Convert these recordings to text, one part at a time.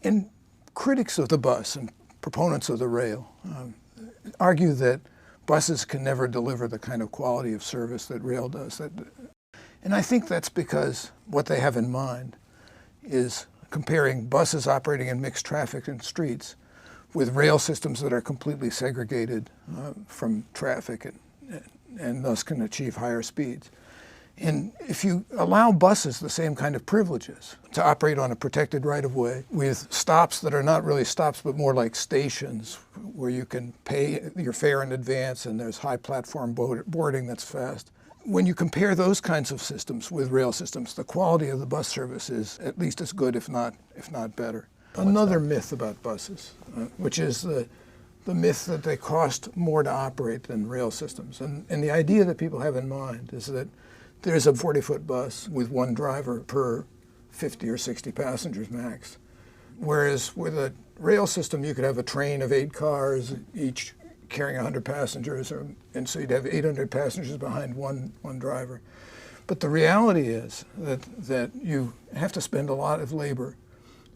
And critics of the bus and proponents of the rail argue that buses can never deliver the kind of quality of service that rail does. And I think that's because what they have in mind is comparing buses operating in mixed traffic and streets with rail systems that are completely segregated from traffic and thus can achieve higher speeds. And if you allow buses the same kind of privileges to operate on a protected right-of-way with stops that are not really stops but more like stations where you can pay your fare in advance and there's high platform boarding that's fast. When you compare those kinds of systems with rail systems, the quality of the bus service is at least as good, if not better. Another myth about buses, which is the myth that they cost more to operate than rail systems. And the idea that people have in mind is that there's a 40-foot bus with one driver per 50 or 60 passengers max. Whereas with a rail system, you could have a train of 8 cars, each carrying 100 passengers, and so you'd have 800 passengers behind one driver. But the reality is that you have to spend a lot of labor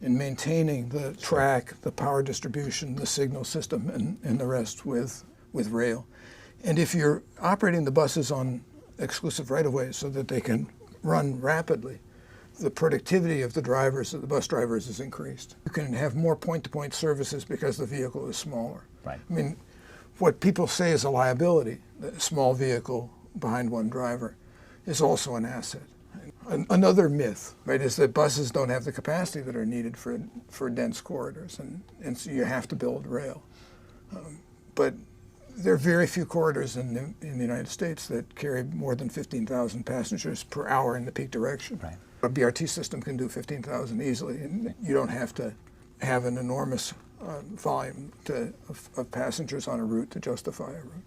in maintaining the track, the power distribution, the signal system, and the rest with rail. And if you're operating the buses on exclusive right-of-ways so that they can run rapidly, the productivity of the bus drivers is increased. You can have more point-to-point services because the vehicle is smaller. Right. I mean, what people say is a liability, a small vehicle behind one driver, is also an asset. Another myth, right, is that buses don't have the capacity that are needed for dense corridors, and so you have to build rail. But there are very few corridors in the United States that carry more than 15,000 passengers per hour in the peak direction. Right. A BRT system can do 15,000 easily, and you don't have to have an enormous volume of passengers on a route to justify a route.